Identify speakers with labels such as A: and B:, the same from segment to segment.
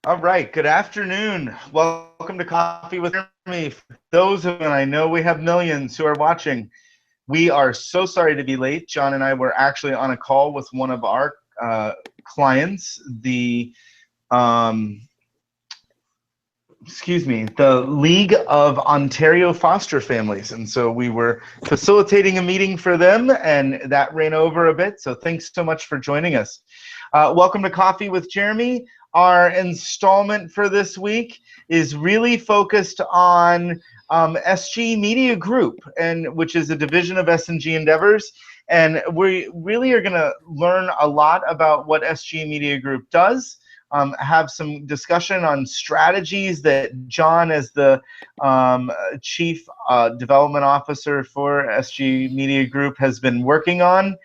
A: All right, good afternoon. Welcome to Coffee with Jeremy. For those of you, and I know we have millions who are watching, we are so sorry to be late. John and I were actually on a call with one of our clients, the League of Ontario Foster Families. And so we were facilitating a meeting for them, and that ran over a bit. So thanks so much for joining us. Welcome to Coffee with Jeremy. Our installment for this week is really focused on SGE Mediagroup, which is a division of S&G Endeavors. And we really are going to learn a lot about what SGE Mediagroup does. Have some discussion on strategies that John, as the Chief Development Officer for SGE Mediagroup, has been working on.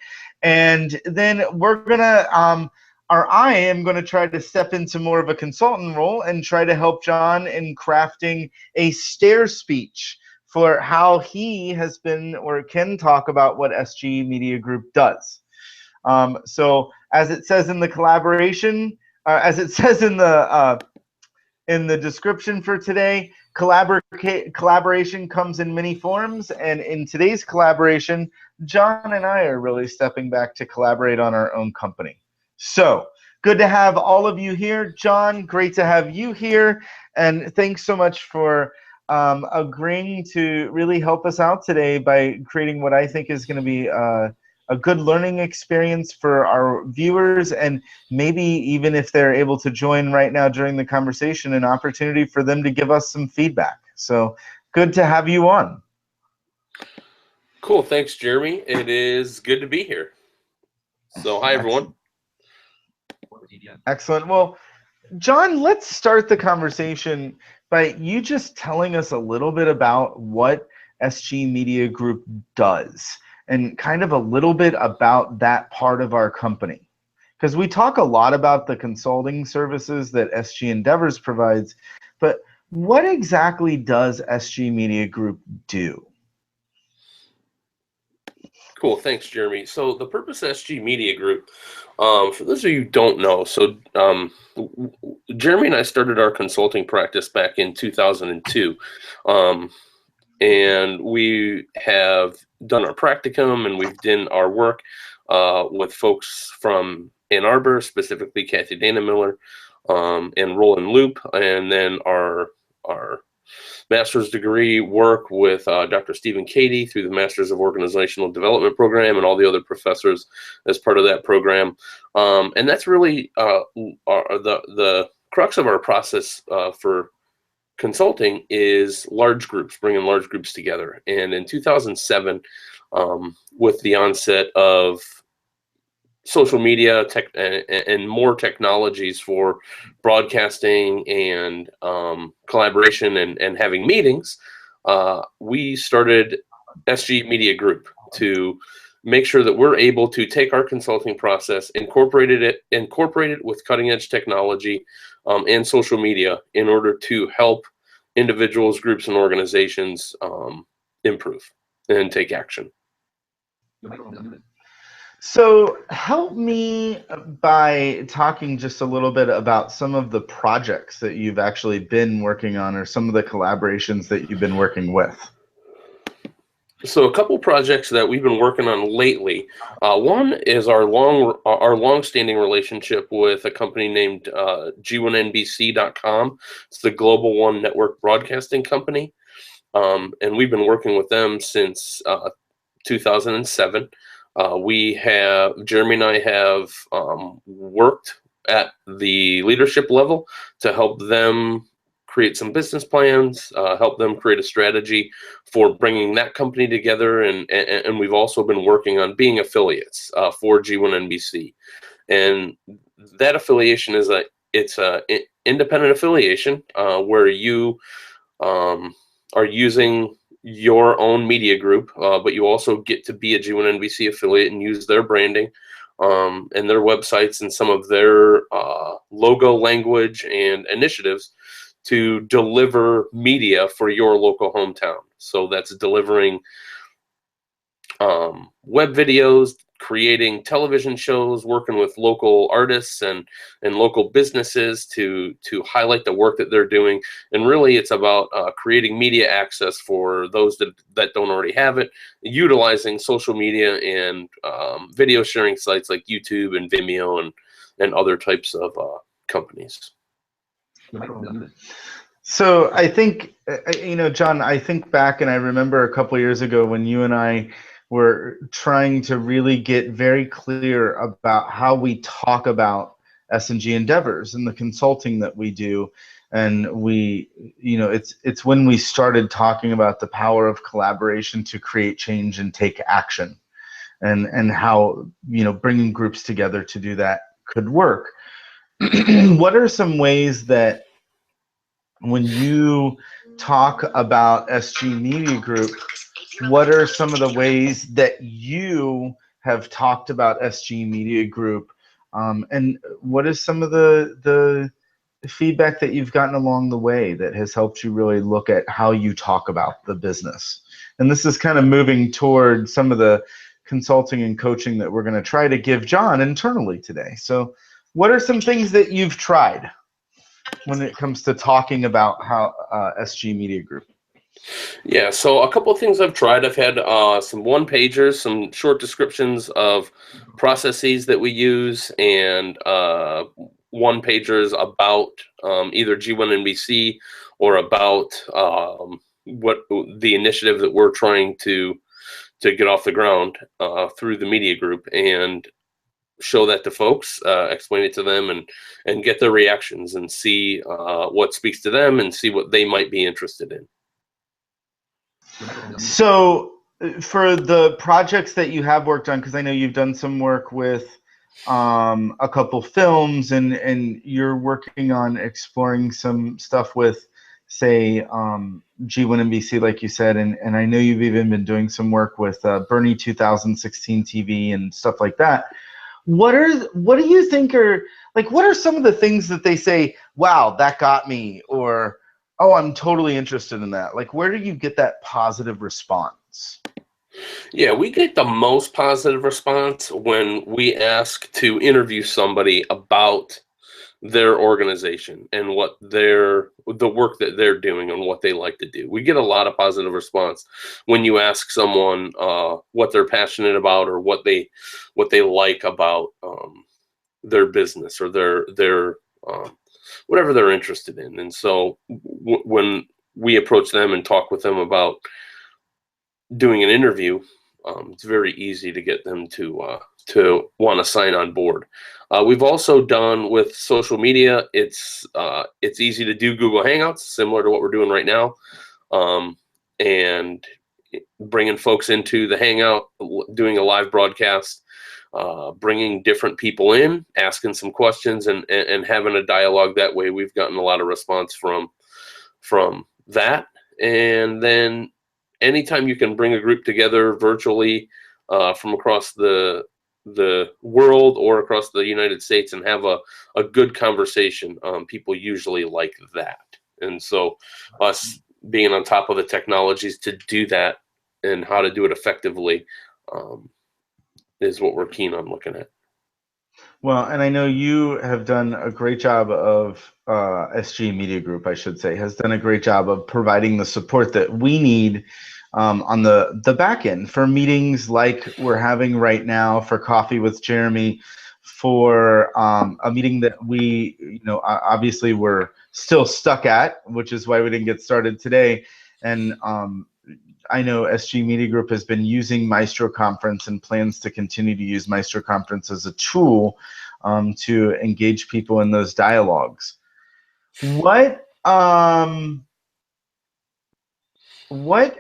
A: And then we're going to, I am going to try to step into more of a consultant role and try to help John in crafting a Stair speech for how he has been or can talk about what SGE Mediagroup does. So as it says in the collaboration, as it says in the description for today, collaboration comes in many forms, and in today's collaboration, John and I are really stepping back to collaborate on our own company. So good to have all of you here. John, great to have you here, and thanks so much for agreeing to really help us out today by creating what I think is going to be a good learning experience for our viewers, and maybe even if they're able to join right now during the conversation, an opportunity for them to give us some feedback. So good to have you on.
B: Cool. Thanks, Jeremy. It is good to be here. So hi, everyone.
A: Excellent. Well, John, let's start the conversation by you just telling us a little bit about what SGE Mediagroup does, and kind of a little bit about that part of our company. Because we talk a lot about the consulting services that SGE Endeavors provides, but what exactly does SGE Mediagroup do?
B: Cool. Thanks, Jeremy. So the purpose of SGE Mediagroup, for those of you who don't know, so Jeremy and I started our consulting practice back in 2002. And we have done our practicum, and we've done our work with folks from Ann Arbor, specifically Kathy Dana Miller, and Roland Loop, and then our master's degree work with Dr. Stephen Cady through the Masters of Organizational Development program, and all the other professors as part of that program. And that's really the crux of our process for consulting is large groups, bringing large groups together. And in 2007, with the onset of social media and more technologies for broadcasting and collaboration and having meetings, we started SGE Mediagroup to make sure that we're able to take our consulting process, incorporate it with cutting edge technology and social media in order to help individuals, groups, and organizations improve and take action.
A: So help me by talking just a little bit about some of the projects that you've actually been working on, or some of the collaborations that you've been working with.
B: So a couple projects that we've been working on lately. One is our long-standing relationship with a company named G1NBC.com. It's the Global One Network broadcasting company, and we've been working with them since 2007. Jeremy and I have worked at the leadership level to help them create some business plans, help them create a strategy for bringing that company together, and we've also been working on being affiliates for G1NBC. And that affiliation is it's an independent affiliation where you are using your own media group, but you also get to be a G1NBC affiliate and use their branding and their websites and some of their logo language and initiatives to deliver media for your local hometown. So that's delivering web videos, creating television shows, working with local artists and local businesses to highlight the work that they're doing. And really, it's about creating media access for those that don't already have it, utilizing social media and video sharing sites like YouTube and Vimeo and other types of companies.
A: So I think, John, I think back and I remember a couple of years ago when you and I were trying to really get very clear about how we talk about S&G endeavors and the consulting that we do. And it's when we started talking about the power of collaboration to create change and take action, and how, bringing groups together to do that could work. What are some ways that when you talk about SGE Media Group, what are some of the ways that you have talked about SGE Media Group, and what is some of the feedback that you've gotten along the way that has helped you really look at how you talk about the business? And this is kind of moving toward some of the consulting and coaching that we're going to try to give John internally today. So what are some things that you've tried when it comes to talking about how SGE Media Group?
B: Yeah, so a couple of things I've tried. I've had some one-pagers, some short descriptions of processes that we use, and one-pagers about either G1NBC or about what the initiative that we're trying to get off the ground through the media group, and show that to folks, explain it to them, and get their reactions and see what speaks to them and see what they might be interested in.
A: So for the projects that you have worked on, because I know you've done some work with a couple films, and you're working on exploring some stuff with, say, G1NBC, like you said, and I know you've even been doing some work with Bernie 2016 TV and stuff like that. What do you think are, like, what are some of the things that they say, wow, that got me, or oh, I'm totally interested in that? Like, where do you get that positive response?
B: Yeah, we get the most positive response when we ask to interview somebody about their organization and what the work that they're doing and what they like to do. We get a lot of positive response when you ask someone what they're passionate about or what they like about their business or their whatever they're interested in. And so when we approach them and talk with them about doing an interview, it's very easy to get them to want to sign on board. We've also done with social media. It's easy to do Google Hangouts, similar to what we're doing right now, and bringing folks into the Hangout, doing a live broadcast, bringing different people in, asking some questions, and having a dialogue that way. We've gotten a lot of response from that. And then anytime you can bring a group together virtually from across the world or across the United States and have a good conversation, people usually like that. And so us being on top of the technologies to do that and how to do it effectively is what we're keen on looking at.
A: Well, and I know you have done a great job of, SGE Media Group, I should say, has done a great job of providing the support that we need on the back end for meetings like we're having right now, for Coffee with Jeremy, for a meeting that we, obviously we're still stuck at, which is why we didn't get started today. And I know SGE Media Group has been using Maestro Conference and plans to continue to use Maestro Conference as a tool to engage people in those dialogues. What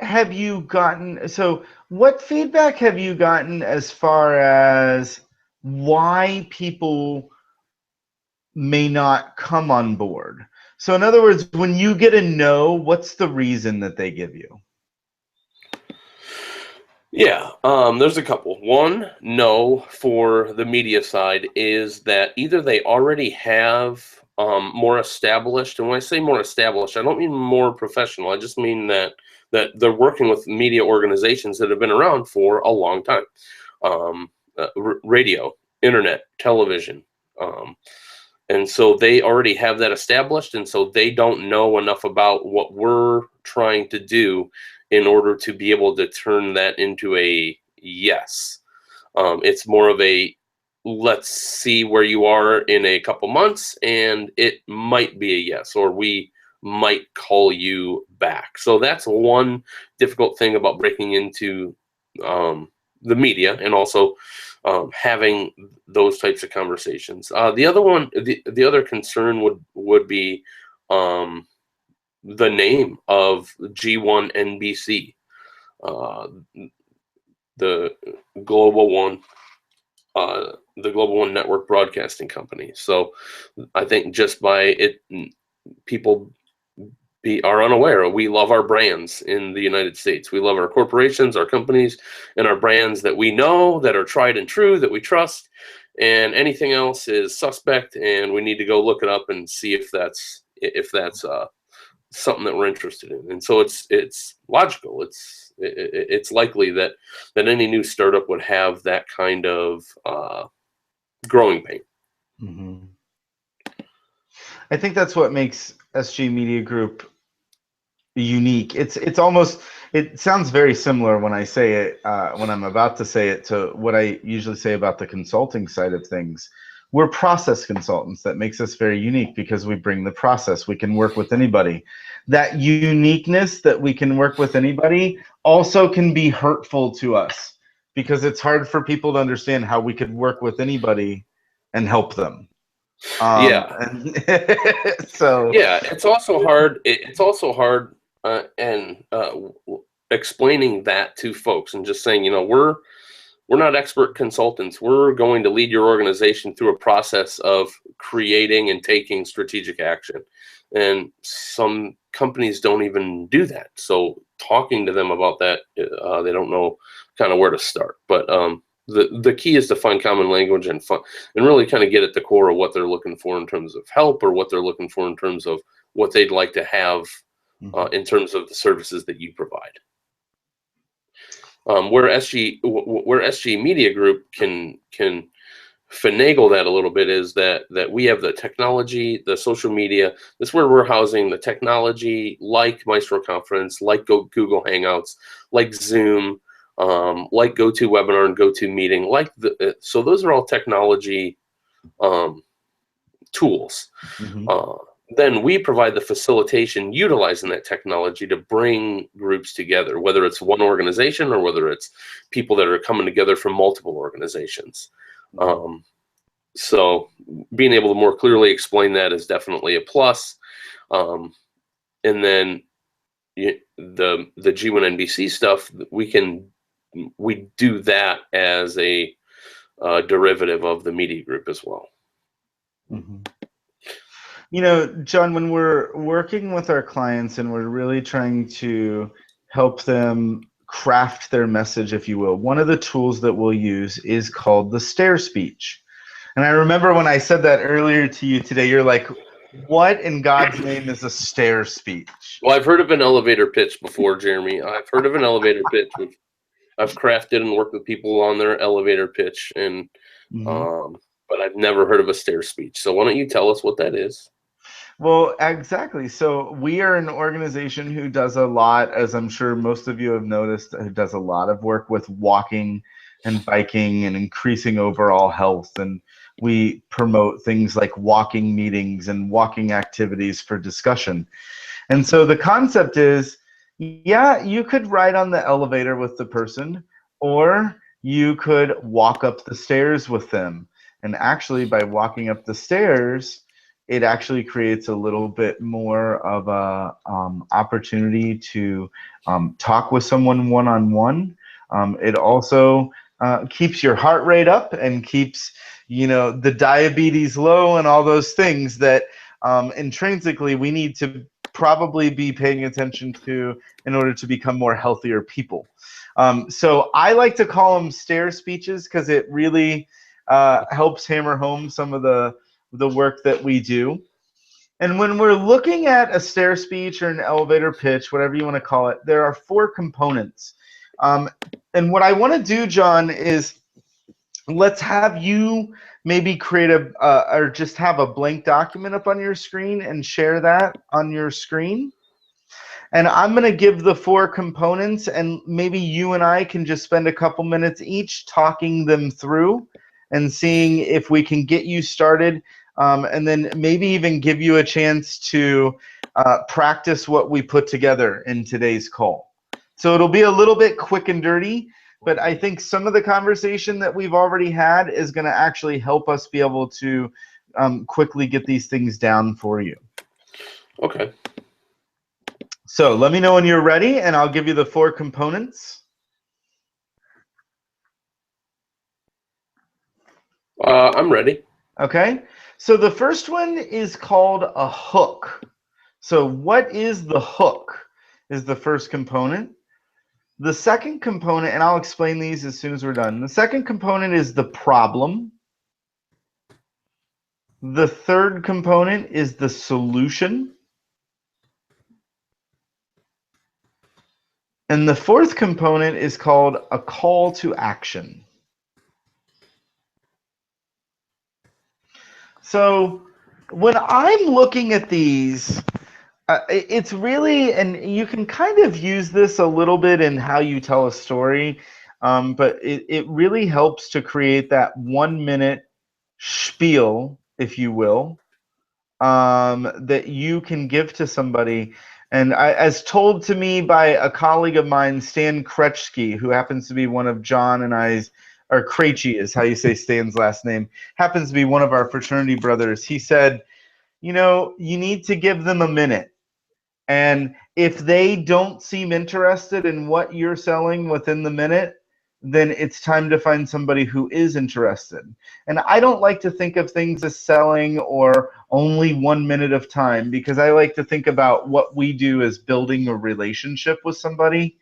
A: have you gotten? So what feedback have you gotten as far as why people may not come on board? So in other words, when you get a no, what's the reason that they give you?
B: Yeah, there's a couple. One, no, for the media side is that either they already have more established, and when I say more established, I don't mean more professional. I just mean that they're working with media organizations that have been around for a long time. radio, internet, television. And so they already have that established, and so they don't know enough about what we're trying to do in order to be able to turn that into a yes. It's more of a, let's see where you are in a couple months, and it might be a yes, or we might call you back. So that's one difficult thing about breaking into the media, and also having those types of conversations. The other one, the other concern would be the name of G1 NBC, the Global One, the Global One Network Broadcasting Company. So I think just by it, people are unaware. We love our brands in the United States. We love our corporations, our companies, and our brands that we know, that are tried and true, that we trust. And anything else is suspect, and we need to go look it up and see if that's something that we're interested in. And so it's logical. It's likely that any new startup would have that kind of growing pain.
A: Mm-hmm. I think that's what makes SGE Media Group unique. It's almost, it sounds very similar when I say it, when I'm about to say it, to what I usually say about the consulting side of things. We're process consultants. That makes us very unique because we bring the process. We can work with anybody. That uniqueness that we can work with anybody also can be hurtful to us, because it's hard for people to understand how we could work with anybody and help them.
B: Yeah.
A: So
B: yeah, it's also hard. It's also hard, and explaining that to folks and just saying, we're not expert consultants. We're going to lead your organization through a process of creating and taking strategic action. And some companies don't even do that. So talking to them about that, they don't know kind of where to start. But the key is to find common language and really kind of get at the core of what they're looking for in terms of help, or what they're looking for in terms of what they'd like to have in terms of the services that you provide. Where SGE Media Group can finagle that a little bit is that we have the technology, the social media. That's where we're housing the technology, like Maestro Conference, like Google Hangouts, like Zoom, like GoToWebinar and GoToMeeting. So those are all technology tools. Then we provide the facilitation utilizing that technology to bring groups together, whether it's one organization or whether it's people that are coming together from multiple organizations. So being able to more clearly explain that is definitely a plus. And then the G1 NBC stuff, we do that as a derivative of the media group as well.
A: John, when we're working with our clients and we're really trying to help them craft their message, if you will, one of the tools that we'll use is called the Stair speech. And I remember when I said that earlier to you today, you're like, what in God's name is a Stair speech?
B: Well, I've heard of an elevator pitch before, Jeremy. I've heard of an elevator pitch. I've crafted and worked with people on their elevator pitch, and but I've never heard of a Stair speech. So why don't you tell us what that is?
A: Well, exactly. So we are an organization who does a lot, as I'm sure most of you have noticed, who does a lot of work with walking and biking and increasing overall health. And we promote things like walking meetings and walking activities for discussion. And so the concept is, yeah, you could ride on the elevator with the person, or you could walk up the stairs with them. And actually, by walking up the stairs, it actually creates a little bit more of a opportunity to talk with someone one-on-one. It also keeps your heart rate up and keeps the diabetes low and all those things that intrinsically we need to probably be paying attention to in order to become more healthier people. So I like to call them Stair speeches because it really helps hammer home some of the work that we do. And when we're looking at a stair speech or an elevator pitch, whatever you want to call it, there are 4 components. And what I want to do, John, is let's have you maybe create or just have a blank document up on your screen and share that on your screen. And I'm going to give the 4 components, and maybe you and I can just spend a couple minutes each talking them through and seeing if we can get you started, and then maybe even give you a chance to practice what we put together in today's call. So it'll be a little bit quick and dirty, but I think some of the conversation that we've already had is going to actually help us be able to quickly get these things down for you.
B: Okay.
A: So let me know when you're ready, and I'll give you the 4 components.
B: I'm ready.
A: Okay. So the first one is called a hook. So what is the hook is the first component. The second component, and I'll explain these as soon as we're done. The second component is the problem. The third component is the solution. And the fourth component is called a call to action. So when I'm looking at these, it's really, and you can kind of use this a little bit in how you tell a story, but it really helps to create that 1-minute spiel, if you will, that you can give to somebody. And as told to me by a colleague of mine, Stan Kretschke, who happens to be one of John and I's, or Krejci is how you say Stan's last name, happens to be one of our fraternity brothers. He said, you know, you need to give them a minute. And if they don't seem interested in what you're selling within the minute, then it's time to find somebody who is interested. And I don't like to think of things as selling or only 1 minute of time, because I like to think about what we do as building a relationship with somebody.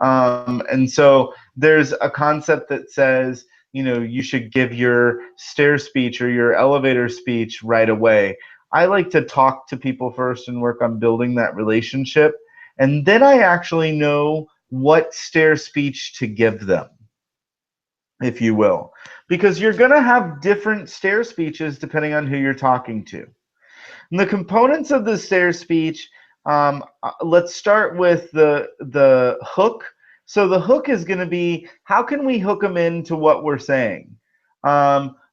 A: And so there's a concept that says, you know, you should give your stair speech or your elevator speech right away. I like to talk to people first and work on building that relationship. And then I actually know what stair speech to give them, if you will. Because you're going to have different stair speeches depending on who you're talking to. And the components of the stair speech, let's start with the hook. So the hook is going to be, how can we hook them into what we're saying?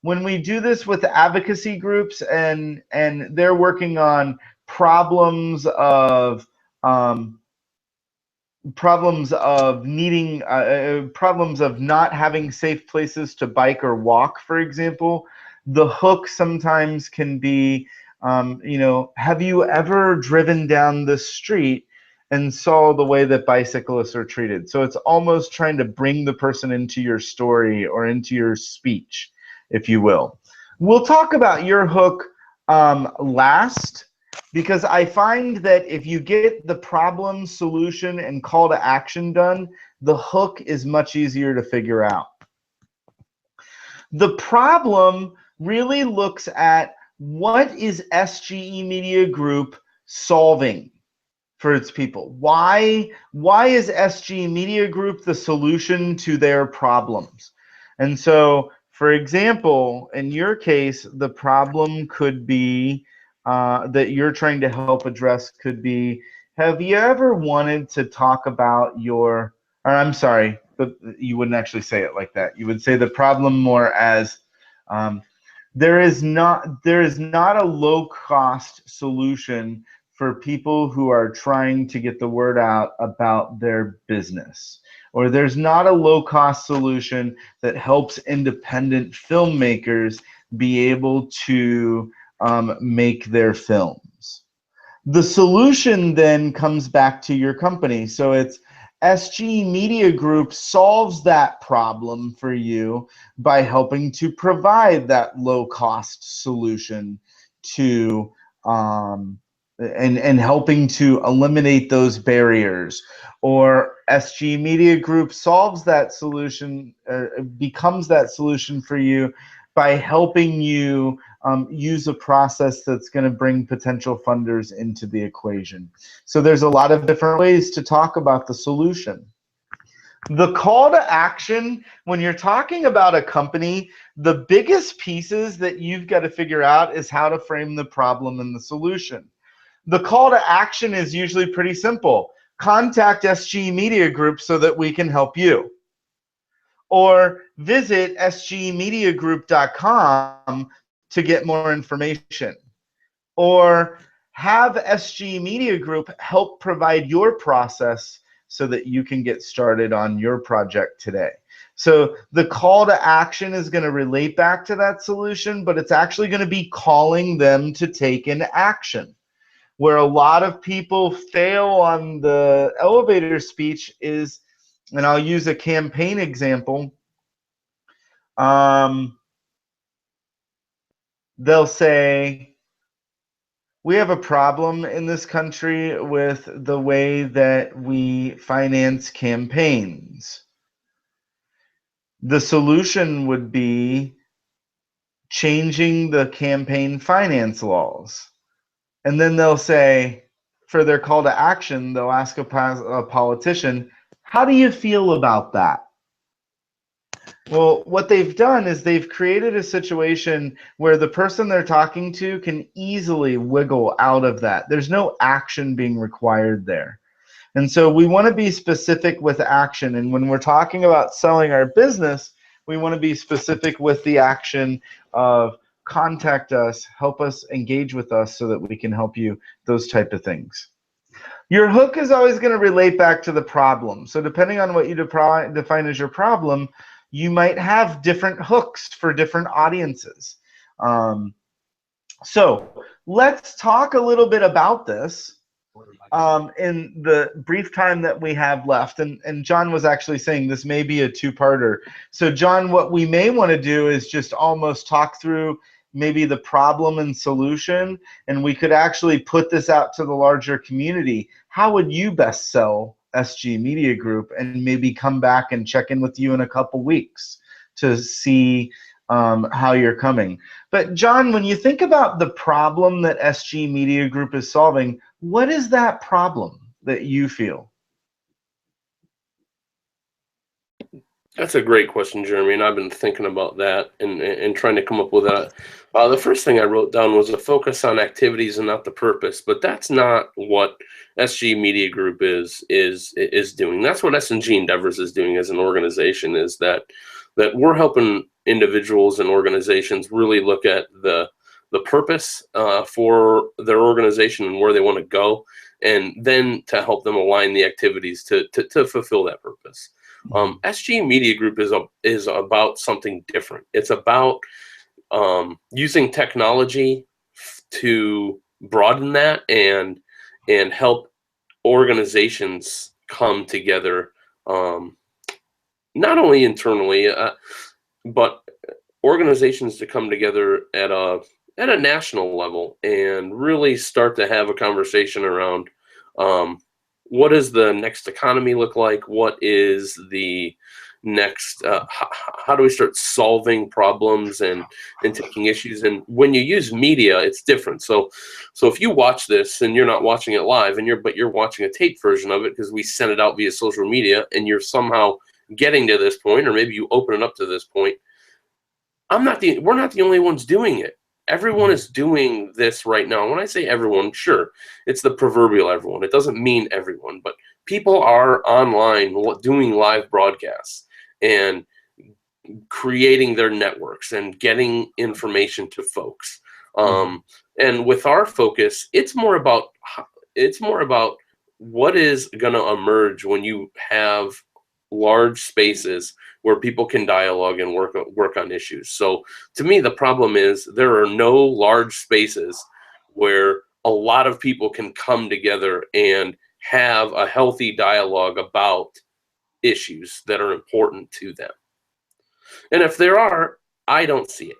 A: When we do this with advocacy groups and they're working on problems of needing problems of not having safe places to bike or walk, for example, the hook sometimes can be, you know, have you ever driven down the street and saw the way that bicyclists are treated? So it's almost trying to bring the person into your story or into your speech, if you will. We'll talk about your hook last, because I find that if you get the problem, solution, and call to action done, the hook is much easier to figure out. The problem really looks at, what is SGE Media Group solving for its people? Why is SGE Media Group the solution to their problems? And so, for example, in your case, the problem could be that you're trying to help address could be, have you ever wanted to talk about your, or I'm sorry, but you wouldn't actually say it like that. You would say the problem more as, there is not a low-cost solution for people who are trying to get the word out about their business. Or there's not a low-cost solution that helps independent filmmakers be able to make their films. The solution then comes back to your company. So it's SGE Media Group solves that problem for you by helping to provide that low-cost solution to and helping to eliminate those barriers. Or SGE Media Group solves that solution, becomes that solution for you by helping you use a process that's going to bring potential funders into the equation. So there's a lot of different ways to talk about the solution. The call to action, when you're talking about a company, the biggest pieces that you've got to figure out is how to frame the problem and the solution. The call to action is usually pretty simple. Contact SGE Media Group so that we can help you. Or visit sgemediagroup.com to get more information. Or have SGE Media Group help provide your process so that you can get started on your project today. So the call to action is going to relate back to that solution, but it's actually going to be calling them to take an action. Where a lot of people fail on the elevator speech is, and I'll use a campaign example, they'll say, we have a problem in this country with the way that we finance campaigns. The solution would be changing the campaign finance laws. And then they'll say, for their call to action, they'll ask a politician, how do you feel about that? Well, what they've done is they've created a situation where the person they're talking to can easily wiggle out of that. There's no action being required there. And so we want to be specific with action. And when we're talking about selling our business, we want to be specific with the action of contact us, help us, engage with us so that we can help you, those type of things. Your hook is always going to relate back to the problem. So depending on what you define as your problem, you might have different hooks for different audiences. So let's talk a little bit about this in the brief time that we have left. And John was actually saying this may be a two-parter. So John, what we may want to do is just almost talk through maybe the problem and solution, and we could actually put this out to the larger community. How would you best sell SGE Media Group, and maybe come back and check in with you in a couple weeks to see how you're coming. But John, when you think about the problem that SGE Media Group is solving, what is that problem that you feel?
B: That's a great question, Jeremy, and I've been thinking about that and trying to come up with that. The first thing I wrote down was a focus on activities and not the purpose, but that's not what SGE Media Group is doing. That's what S&G Endeavors is doing as an organization, is that we're helping individuals and organizations really look at the purpose for their organization and where they want to go, and then to help them align the activities to fulfill that purpose. SGE Media Group is about something different. It's about using technology to broaden that and help organizations come together, not only internally, but organizations to come together at a national level and really start to have a conversation around what does the next economy look like? What is the next, how do we start solving problems and taking issues? And when you use media, it's different. So if you watch this and you're not watching it live, but you're watching a taped version of it because we sent it out via social media, and you're somehow getting to this point, or maybe you open it up to this point, we're not the only ones doing it. Everyone is doing this right now. When I say everyone, sure, it's the proverbial everyone. It doesn't mean everyone, but people are online doing live broadcasts and creating their networks and getting information to folks. And with our focus, it's more about what is going to emerge when you have large spaces where people can dialogue and work on issues. So to me, the problem is there are no large spaces where a lot of people can come together and have a healthy dialogue about issues that are important to them. And if there are, I don't see it.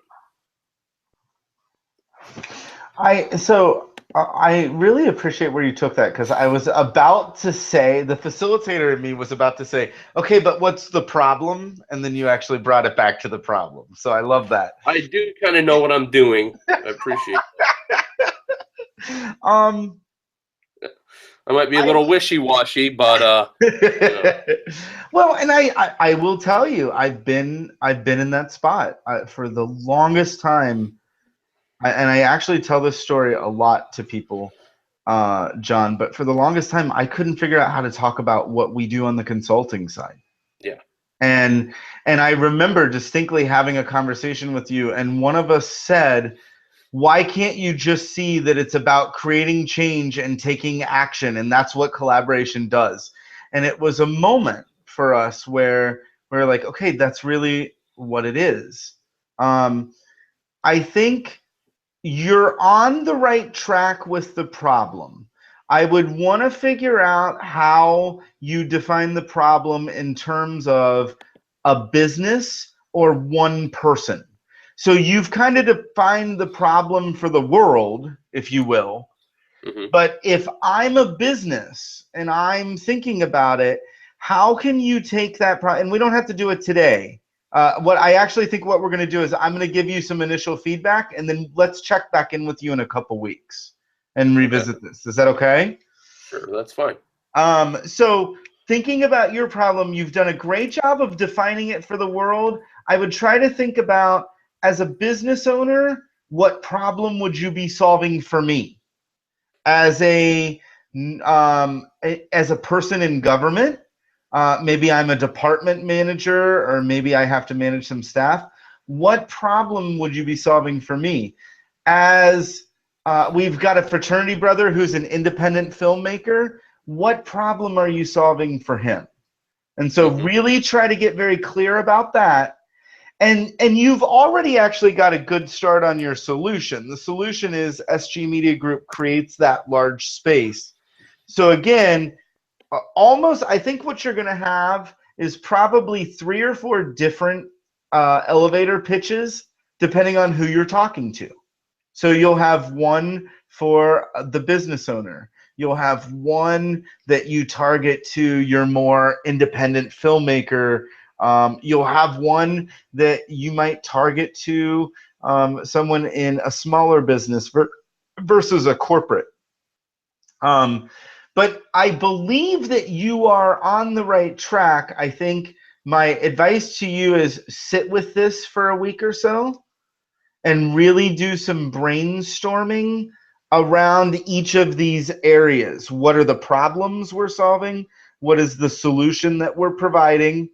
A: I really appreciate where you took that, because I was about to say, the facilitator in me was about to say, okay, but what's the problem? And then you actually brought it back to the problem. So I love that.
B: I do kind of know what I'm doing. I appreciate that. I might be a little wishy-washy, but
A: Well, and I will tell you, I've been in that spot for the longest time, and I actually tell this story a lot to people, John. But for the longest time, I couldn't figure out how to talk about what we do on the consulting side.
B: yeah.
A: And I remember distinctly having a conversation with you, and one of us said, why can't you just see that it's about creating change and taking action, and that's what collaboration does? And it was a moment for us where we're like, okay, that's really what it is. I think you're on the right track with the problem. I would want to figure out how you define the problem in terms of a business or one person. So you've kind of defined the problem for the world, if you will.
B: Mm-hmm.
A: But if I'm a business and I'm thinking about it, how can you take that problem? And we don't have to do it today. What I actually think what we're going to do is I'm going to give you some initial feedback, and then let's check back in with you in a couple weeks and revisit this. Is that okay?
B: Sure, that's fine.
A: So thinking about your problem, you've done a great job of defining it for the world. I would try to think about, as a business owner, what problem would you be solving for me? As a person in government, maybe I'm a department manager, or maybe I have to manage some staff. What problem would you be solving for me? As we've got a fraternity brother who's an independent filmmaker, what problem are you solving for him? And so really try to get very clear about that. And you've already actually got a good start on your solution. The solution is SGE Mediagroup creates that large space. So again, almost, I think what you're going to have is probably 3 or 4 different elevator pitches, depending on who you're talking to. So you'll have one for the business owner. You'll have one that you target to your more independent filmmaker. You'll have one that you might target to someone in a smaller business versus a corporate. But I believe that you are on the right track. I think my advice to you is sit with this for a week or so and really do some brainstorming around each of these areas. What are the problems we're solving? What is the solution that we're providing?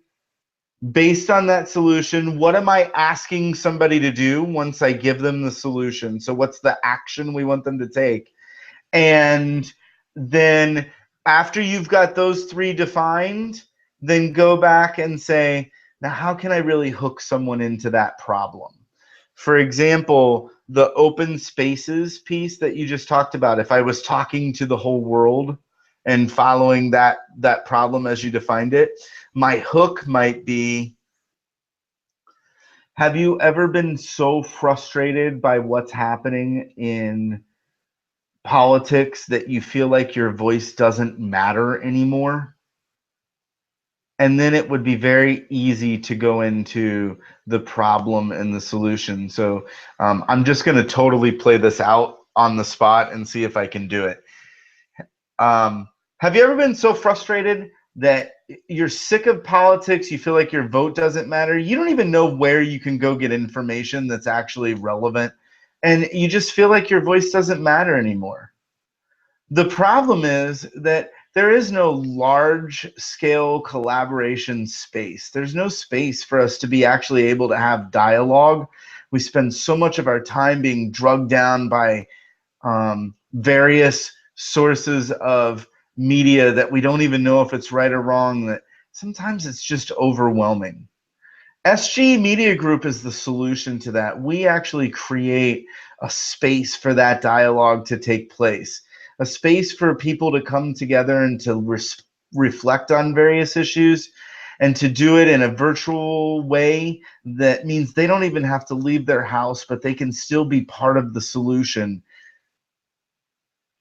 A: Based on that solution, what am I asking somebody to do once I give them the solution? So what's the action we want them to take? And then after you've got those 3 defined, then go back and say, now how can I really hook someone into that problem? For example, the open spaces piece that you just talked about, if I was talking to the whole world and following that problem as you defined it, my hook might be, have you ever been so frustrated by what's happening in politics that you feel like your voice doesn't matter anymore? And then it would be very easy to go into the problem and the solution. So I'm just going to totally play this out on the spot and see if I can do it. Have you ever been so frustrated that you're sick of politics, you feel like your vote doesn't matter, you don't even know where you can go get information that's actually relevant, and you just feel like your voice doesn't matter anymore? The problem is that there is no large-scale collaboration space. There's no space for us to be actually able to have dialogue. We spend so much of our time being drugged down by various sources of media that we don't even know if it's right or wrong, that sometimes it's just overwhelming. SGE Mediagroup is the solution to that. We actually create a space for that dialogue to take place, a space for people to come together and to reflect on various issues, and to do it in a virtual way that means they don't even have to leave their house, but they can still be part of the solution.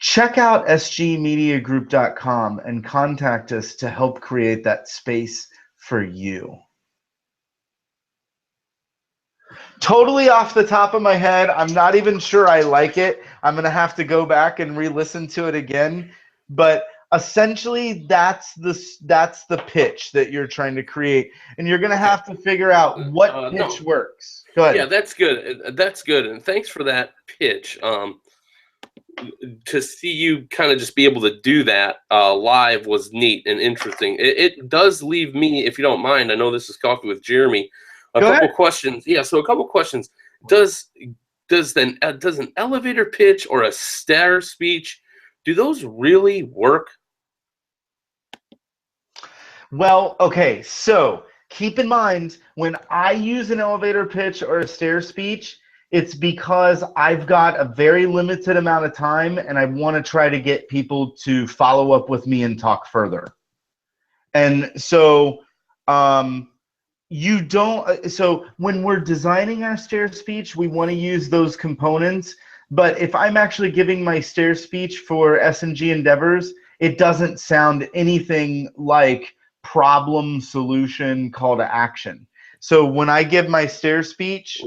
A: Check out sgmediagroup.com and contact us to help create that space for you. Totally off the top of my head. I'm not even sure I like it. I'm going to have to go back and re-listen to it again. But essentially that's the pitch that you're trying to create, and you're going to have to figure out what pitch
B: No.
A: works. Go ahead.
B: Yeah, that's good. That's good, and thanks for that pitch. To see you kind of just be able to do that live was neat and interesting. It does leave me, if you don't mind, I know this is Coffee with Jeremy, a couple questions. Yeah, so a couple questions. Does an elevator pitch or a stair speech, do those really work?
A: Well, okay, so keep in mind, when I use an elevator pitch or a stair speech, it's because I've got a very limited amount of time and I want to try to get people to follow up with me and talk further. And so so when we're designing our stair speech, we want to use those components. But if I'm actually giving my stair speech for SNG endeavors, it doesn't sound anything like problem, solution, call to action. So when I give my stair speech,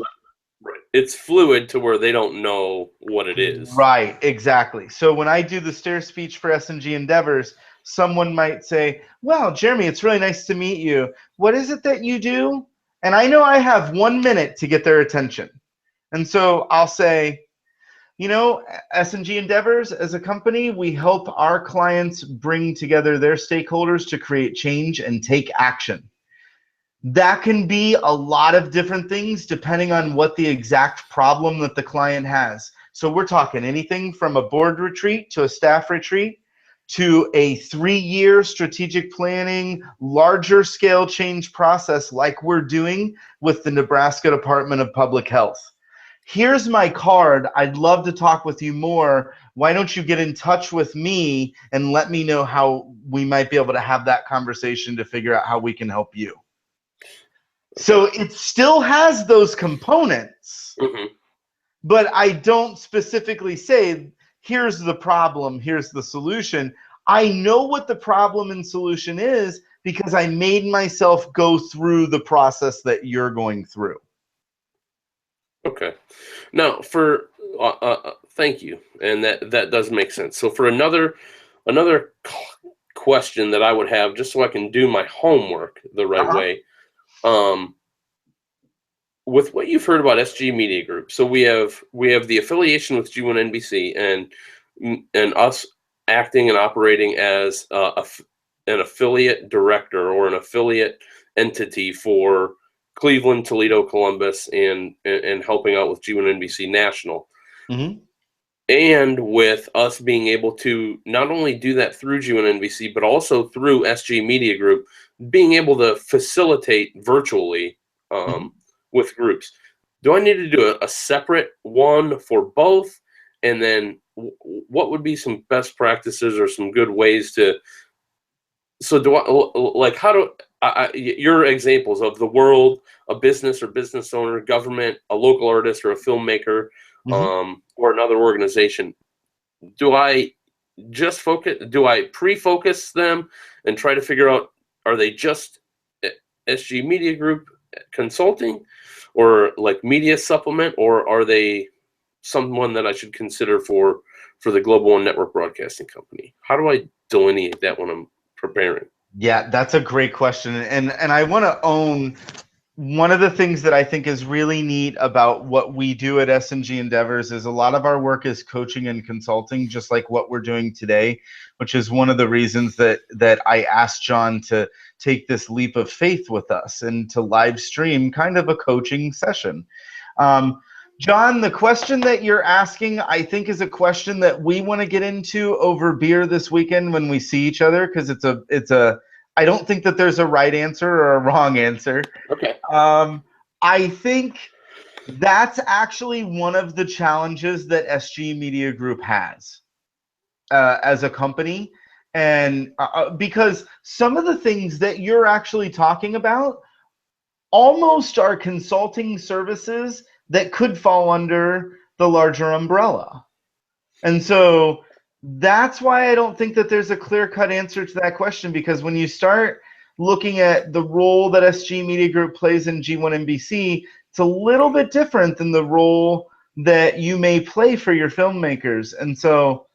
B: right, it's fluid to where they don't know what it is.
A: Right, exactly. So when I do the stair speech for SNG endeavors, someone might say, "Well, Jeremy, it's really nice to meet you. What is it that you do?" And I know I have 1 minute to get their attention. And so I'll say, SNG Endeavors, as a company, we help our clients bring together their stakeholders to create change and take action. That can be a lot of different things depending on what the exact problem that the client has. So we're talking anything from a board retreat to a staff retreat to a 3-year strategic planning, larger scale change process like we're doing with the Nebraska Department of Public Health. Here's my card. I'd love to talk with you more. Why don't you get in touch with me and let me know how we might be able to have that conversation to figure out how we can help you. So it still has those components, but I don't specifically say, here's the problem, here's the solution. I know what the problem and solution is because I made myself go through the process that you're going through.
B: Okay. Now, for thank you, and that does make sense. So for another question that I would have, just so I can do my homework the right way, with what you've heard about SGE Mediagroup, so we have the affiliation with G1NBC and us acting and operating as an affiliate director or an affiliate entity for Cleveland, Toledo, Columbus, and helping out with G1NBC National. And with us being able to not only do that through G1NBC, but also through SGE Mediagroup, being able to facilitate virtually with groups. Do I need to do a separate one for both? And then what would be some best practices or some good ways to, so do I, like, how do your examples of the world, a business or business owner, government, a local artist or a filmmaker, or another organization, do I just focus, do I pre-focus them and try to figure out, are they just SGE Media Group consulting or like media supplement, or are they someone that I should consider for the Global One Network Broadcasting Company? How do I delineate that when I'm preparing?
A: Yeah, that's a great question. And I want to own one of the things that I think is really neat about what we do at SNG Endeavors is a lot of our work is coaching and consulting, just like what we're doing today, which is one of the reasons that I asked John to take this leap of faith with us and to live stream kind of a coaching session. John, the question that you're asking, I think, is a question that we want to get into over beer this weekend when we see each other, because I don't think that there's a right answer or a wrong answer.
B: Okay.
A: I think that's actually one of the challenges that SGE Media Group has as a company, and because some of the things that you're actually talking about almost are consulting services that could fall under the larger umbrella. And so that's why I don't think that there's a clear-cut answer to that question, because when you start looking at the role that SGE Media Group plays in G1NBC, it's a little bit different than the role that you may play for your filmmakers. And so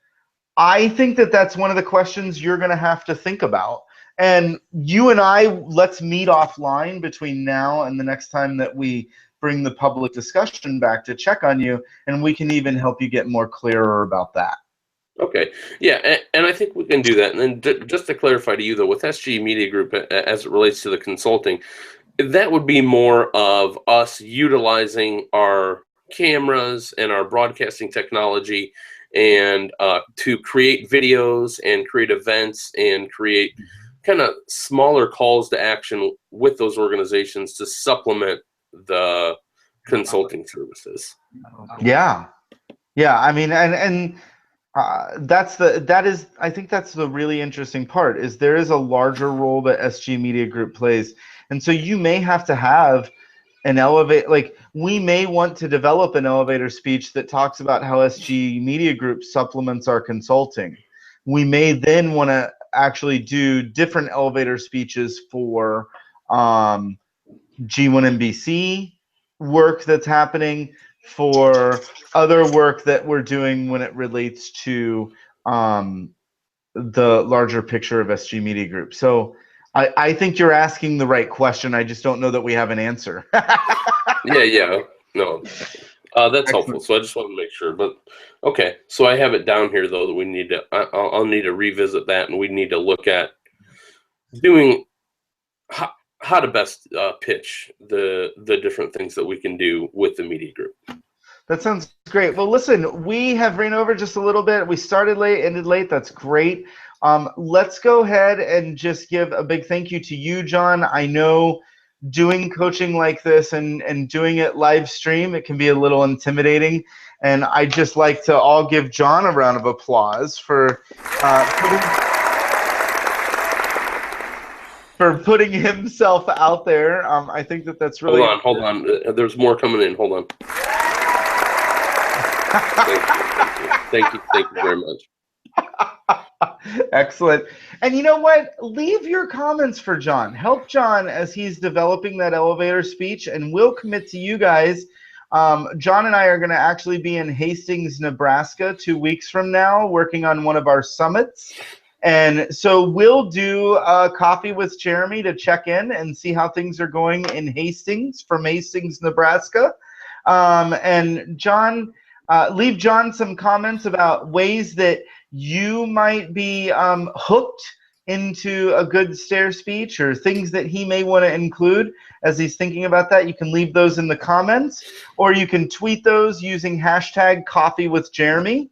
A: I think that that's one of the questions you're going to have to think about. And you and I, let's meet offline between now and the next time that we bring the public discussion back to check on you, and we can even help you get more clearer about that.
B: Okay. Yeah, and I think we can do that. And then just to clarify to you, though, with SGE Media Group, as it relates to the consulting, that would be more of us utilizing our cameras and our broadcasting technology and to create videos and create events and create kind of smaller calls to action with those organizations to supplement the consulting services.
A: Yeah. Yeah. I mean, and I think that's the really interesting part, is there is a larger role that SG Media Group plays. And so you may have to have an elevator, like we may want to develop an elevator speech that talks about how SG Media Group supplements our consulting. We may then want to actually do different elevator speeches for G1NBC work that's happening, for other work that we're doing when it relates to the larger picture of SG Media Group. So I think you're asking the right question. I just don't know that we have an answer.
B: Yeah. No, that's helpful. So I just want to make sure. But okay, so I have it down here, though, that we need to, I'll need to revisit that, and we need to look at doing how to best pitch the different things that we can do with the media group.
A: That sounds great. Well, listen, we have ran over just a little bit. We started late, ended late. That's great. Let's go ahead and just give a big thank you to you, John. I know doing coaching like this and doing it live stream, it can be a little intimidating. And I'd just like to all give John a round of applause for putting himself out there. I think that that's really...
B: Hold on. There's more coming in. Hold on. Thank you very much.
A: Excellent. And you know what? Leave your comments for John. Help John as he's developing that elevator speech, and we'll commit to you guys. John and I are going to actually be in Hastings, Nebraska 2 weeks from now, working on one of our summits. And so we'll do a coffee with Jeremy to check in and see how things are going in Hastings, from Hastings, Nebraska. And John, leave John some comments about ways that you might be hooked into a good Stair speech, or things that he may want to include as he's thinking about that. You can leave those in the comments, or you can tweet those using hashtag #CoffeeWithJeremy.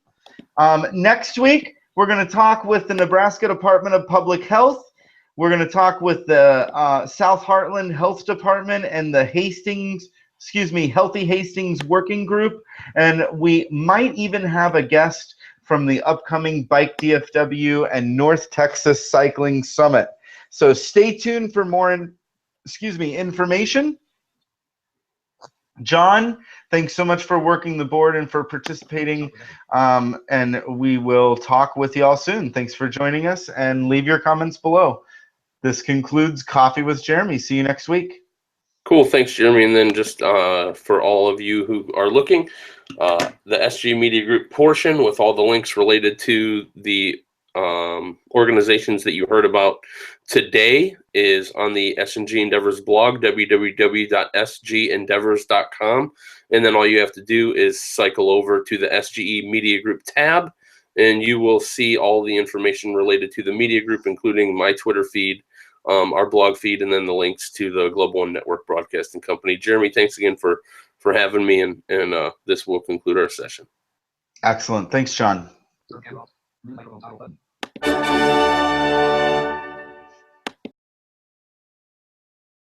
A: Next week, we're going to talk with the Nebraska Department of Public Health. We're going to talk with the South Heartland Health Department and the Healthy Hastings Working Group. And we might even have a guest from the upcoming Bike DFW and North Texas Cycling Summit. So stay tuned for more information. John, thanks so much for working the board and for participating. And we will talk with you all soon. Thanks for joining us, and leave your comments below. This concludes Coffee with Jeremy. See you next week.
B: Cool. Thanks, Jeremy. And then just for all of you who are looking, the SGE Media Group portion with all the links related to the organizations that you heard about today is on the SG Endeavors blog, www.sgendeavors.com. And then all you have to do is cycle over to the SGE Media Group tab, and you will see all the information related to the media group, including my Twitter feed, our blog feed, and then the links to the Global One Network Broadcasting Company. Jeremy, thanks again for having me, and this will conclude our session.
A: Excellent. Thanks, John.